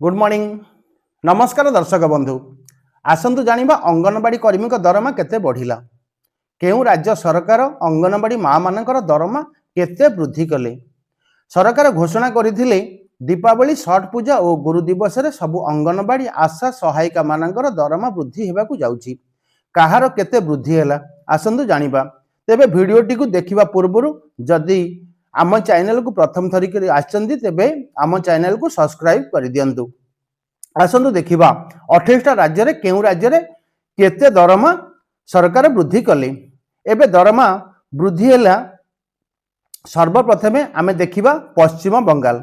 Good morning नमस्कार दर्शक बंधु आसतु जानिबा अंगनवाड़ी कर्मी दरमा केते बढ़िला केउ राज्य सरकार अंगनवाड़ी माँ मानकर दरमा केते वृद्धि कले। सरकार घोषणा करथिले दीपावली छठ पूजा और गुरु दिवस रे सबु अंगनवाड़ी आशा सहायिका मानकर दरमा वृद्धि हेबाकू जाउची। कहार केते वृद्धि हैला आसतु जानिबा। तेबे भिडियोटी को देखिबा पूर्वरु जदि आम चैनल को प्रथम थरिक आछंती तेबे आम चैनल को सब्सक्राइब कर दियंतु। आसतु देखिबा 28टा राज्य रे केउ राज्य रे केते दरमा सरकार वृद्धि कले। एबे दरमा वृद्धि हैला सर्वप्रथमे आमे देखिबा पश्चिम बंगाल।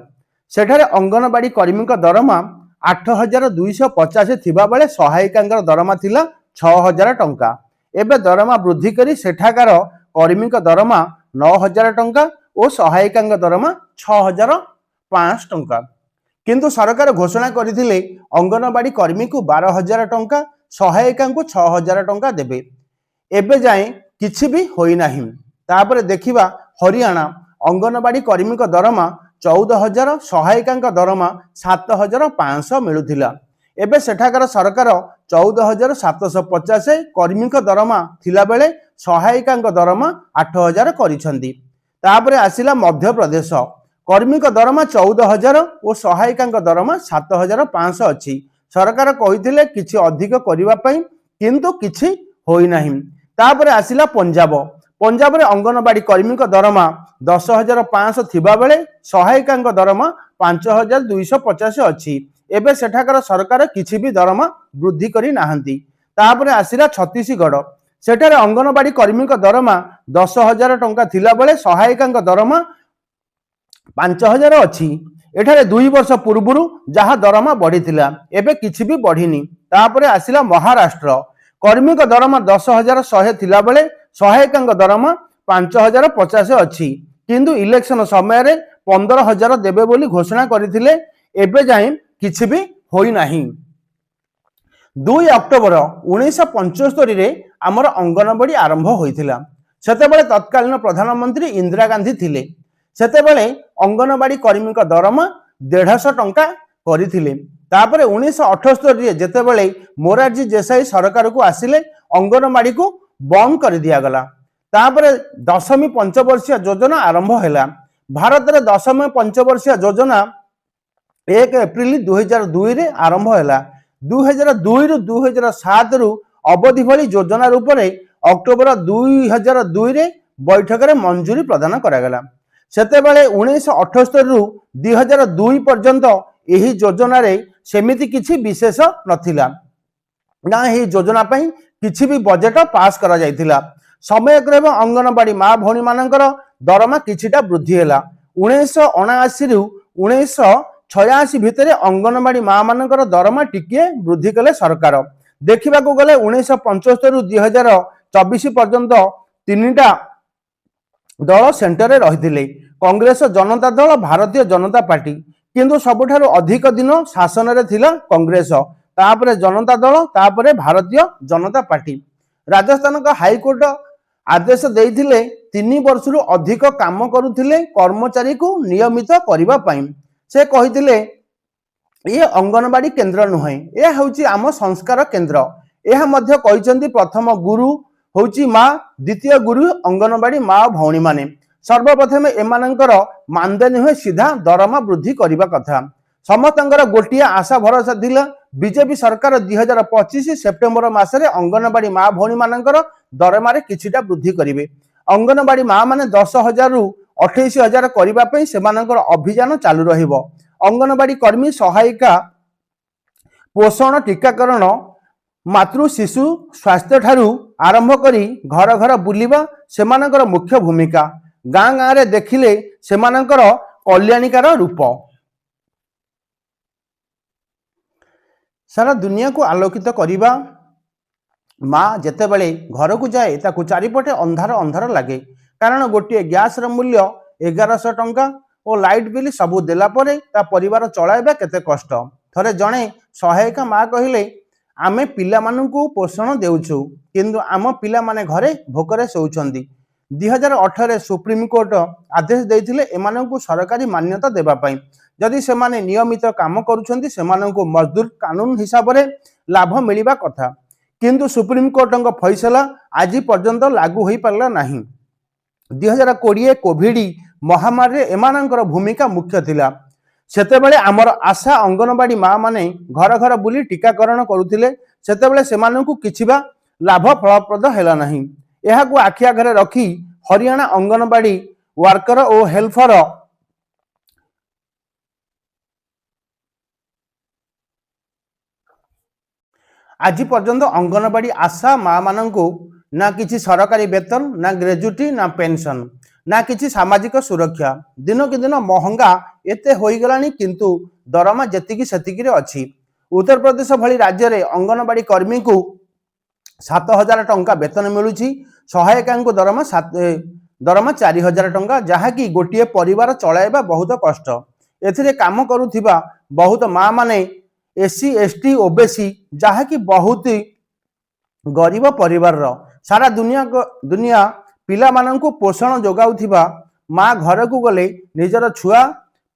सेठारे अंगनवाड़ी कर्मी दरमा 8250 थिबा बेले सहायिका दरमा थिला 6000 टंका। एबे दरमा वृद्धि करी सेठाकार कर्मी दरमा 9000 टंका और सहायिका दरमा 6500 टंका। किंतु सरकार घोषणा करथिले अंगनवाड़ी कर्मी को 12000 टंका सहायिका को 6000 टंका देबे। एबे जाए किछि भी होई नाही। तापर देखिबा हरियाणा अंगनवाड़ी कर्मी दरमा 14000 सहायिका दरमा 7500 मिलुथिला। एबे सेठाकार सरकार 14750 कर्मी दरमा थिला बेले सहायिका दरमा 8000 करिसंदी। तापर आसिला मध्य प्रदेश कर्मी दरमा 14000 और सहायिका दरमा 7500 अच्छी। सरकार कहिथिले किछि अधिक करिबा पई किंतु किछि होई नाही। तापर आसिला पंजाब। पंजाब रे अंगनवाड़ी कर्मी दरमा 10500 थिबा बेले सहायिका दरमा 5250 अच्छी। एबे सेठाकर सरकार किछि भी दरमा वृद्धि करी नाहंती। तापर आसिला छत्तीसगढ़। सेठारे अंगनवाड़ी कर्मी दरमा 10000 टंका थिला बेले सहायिका दरमा 5000 अच्छी। एठारे 2 वर्ष पूर्वरु जहा दरमा बढ़ी थिला एबे किछि भी बढ़िनी। तापर आसिला महाराष्ट्र कर्मी दरमा 10100 थिला बेले सहायिका दरमा 5050 अच्छी। किंतु इलेक्शन समय रे 15000 देबे बोली घोषणा करथिले। एबे जाय किछि भी होई नाही। 2 अक्टोबर 1975 रे हमर अंगनवाड़ी आरंभ होइथिला। सेतेबेले तत्कालीन प्रधानमंत्री इंदिरा गांधी थिले। सेतेबेले अंगनवाड़ी कर्मी दरमा 150 टंका करिथिले। तापर 1978 रे जेतेबेले मोरारजी देसाई सरकार को आसिले अंगनवाड़ी को बंद कर दिया गला। तापर 10वीं पंचवर्षीय योजना आरंभ हैला। भारत रे 10वीं पंचवर्षीय योजना 1 एप्रिल 2002 रे आरंभ हैला। 2002 रु 2007 रु अवधि भली योजना रूप में अक्टोबर 2002 रे बैठक रे मंजूरी प्रदान करा गला। सेतेबेले 1978 रु 2002 पर्यंत एही योजना रे सेमिति किछि विशेष नथिला ना। एही योजना पई किछि भी बजेट पास करा जायतिला। समय क्रमे अंगनवाड़ी माँ भौणी मानकर दरमा किछिटा वृद्धि हैला। 1979 रु 1986 भितरे अंगनवाड़ी माँ मानकर दरमा टिके वृद्धि कले सरकार। देखिबा को गले 1975 रु 2024 पर्यंत तीनटा दल सेंटर रे रहिथिले कांग्रेस, जनता दल, भारतीय जनता पार्टी। किंतु सबुठारु अधिक दिन शासन रे थिला कांग्रेस, तापरे जनता दल, तापरे भारतीय जनता पार्टी। राजस्थान का हाईकोर्ट आदेश देइथिले 3 वर्ष रु अधिक काम करुथिले कर्मचारी को नियमित करिबा पई। से कहिथिले ये अंगनवाड़ी केंद्र नुहे, यह होची आम संस्कार केंद्र। यह मध्य कहिसंती प्रथम गुरु होची माँ, द्वितीय गुरु अंगनवाड़ी माँ भौणी माने। सर्वप्रथम एमानंकर मानदे नुहे सीधा दरमा वृद्धि करिबा कथा। समस्तंकर गोटिया आशा भरोसा दिला बीजेपी सरकार 2025 सेप्टेम्बर मासरे अंगनवाड़ी माँ भौणी मानकर दरमा रे किछिटा वृद्धि करिवे। अंगनवाड़ी माँ माने 10,000 रु 28,000 करिबा पई सेमानकर अभियान चालू रहिबो। अंगनवाड़ी कर्मी सहायिका पोषण टीकाकरण मातृ शिशु स्वास्थ्य ठारू आरंभ करी घर घर बुलिबा सेमानकर मुख्य भूमिका। गाँ गाँ रे देखिले सेमानकर कल्याणिकार रूप। सारा दुनिया को आलोकित करिबा माँ जेतेबेले घर को जाए ताकू चारिपटे अंधार अंधार लगे। कारण गोटे गैस मूल्य 1100 टंका और लाइट बिल सबू देला परे ता परिवार चलाइबा केते कष्ट। थरे जणे सहायिका माँ कहिले आमे पिला मानकू पोषण देउछु किंतु आम पिला माने घरे भोकरे सोउछंदी। 2018 सुप्रीम कोर्ट आदेश देइथिले एमानकू सरकारी मान्यता देबा पई। जदि सेमाने नियमित काम करुछंती सेमानंको मजदूर कानून हिसाब रे लाभ मिलिबा कथा किंतु सुप्रीम कोर्टଙ୍କ फैसला आज पर्यंत लागू होई पारला नाही। 2020 कोविड महामारी एमानंकर भूमिका मुख्य थिला। सेतेबेले आमर आशा अंगनवाड़ी माँ माने घर घर बुली टीकाकरण करुथिले सेतेबेले सेमानंकु किछिबा लाभ फलप्रद हेला नाही। एहाकु आखि आगरे रखी हरियाणा अंगनवाड़ी वर्कर और हेल्पर आज पर्यंत अंगनवाड़ी आशा माँ मानंकु ना किसी सरकारी वेतन ना ग्रेजुटी ना पेंशन ना किसी सामाजिक सुरक्षा दिन के दिन महंगा एते होई गलानी किंतु दरमा जेतिकी सेतिकी रे अछि। उत्तर प्रदेश भली राज्य रे अंगनवाड़ी कर्मी को 7,000 टंका वेतन मिलुछि सहायिका को दरमा 4,000 टंका जहाँकि गोटे परिवार चलाइबा बहुत कष्ट। एथिरे काम करुथिबा बहुत माँ माने एससी एसटी ओबीसी जहाँकि बहुत गरीब परिवार सारा दुनिया पिला मानंकु पोषण जोगाउथिबा माँ घर को गले निजर छुआ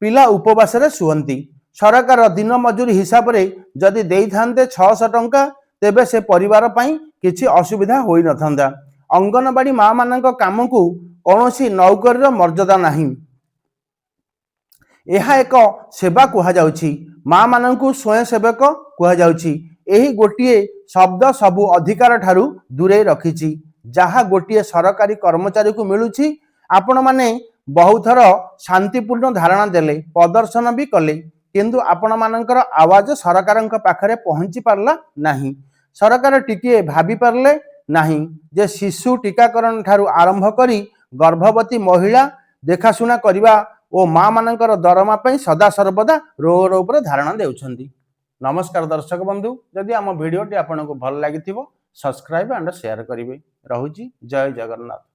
पिला उपवास रे सुहंती। सरकार दिन मजूरी हिसाब रे जदि देई थांते 600 टंका तेबे से परिवार पई किछि असुविधा होई नथंदा। अंगनवाड़ी माँ मानंक काम को कौनसी नौकरीर मर्यादा नाही। यह एक सेवा कहा जाउछि माँ मानंकु स्वयं सेवक कहा जाउछि। एही गोटिए शब्द सबु अधिकार ठारू दूरे रखिछि जहाँ गोटिए सरकारी कर्मचारी को मिलुछि। आपण माने बहुत थर शांतिपूर्ण धारणा देले प्रदर्शन भी कले किंतु आपण मानकर आवाज सरकारଙ୍କ पाखरे पहुंची पारला नाही। सरकार टिके भाबी पारले नाही जे शिशु टीकाकरण ठारू आरंभ करी गर्भवती महिला देखाशुना करवा और माँ मानकर दरमा पई सदा सर्वदा रोड ऊपर धारणा देउछंती। नमस्कार दर्शक बंधु, जदि आम वीडियोटी आपको भल लगी सब्सक्राइब एंड शेयर करेंगे। रहुची जय जगन्नाथ।